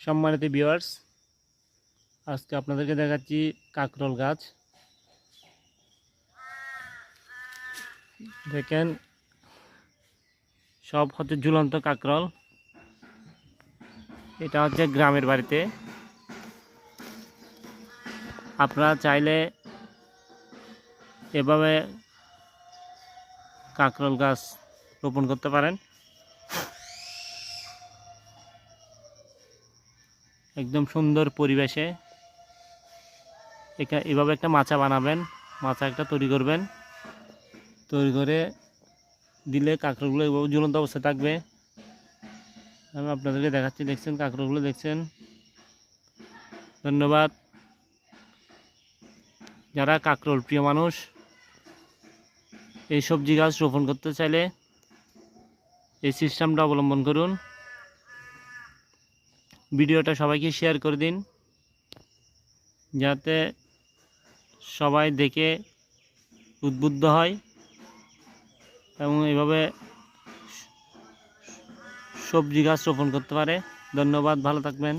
সম্মানিত ভিউয়ার্স, আজকে আপনাদেরকে দেখাচ্ছি কাকরোল গাছ। দেখেন, সব হচ্ছে ঝুলন্ত কাকরোল। এটা হচ্ছে গ্রামের বাড়িতে। আপনারা চাইলে এভাবে কাকরোল গাছ রোপণ করতে পারেন। একদম সুন্দর পরিবেশে এভাবে একটা মাচা বানাবেন, মাচা একটা তৈরি করবেন। তৈরি করে দিলে কাঁকড়াগুলো এভাবে ঝুলন্ত অবস্থায় থাকবে। আমি আপনাদেরকে দেখাচ্ছি, দেখছেন কাঁকড়াগুলো দেখছেন। ধন্যবাদ। যারা কাঁকরোল প্রিয় মানুষ, এই সবজি গাছ রোপণ করতে চাইলে এই সিস্টেমটা অবলম্বন করুন। ভিডিওটা সবাইকে শেয়ার করে দিন, যাতে সবাই দেখে উদ্বুদ্ধ হয় এবং এভাবে সবজি গাছ রোপণ করতে পারে। ধন্যবাদ, ভালো থাকবেন।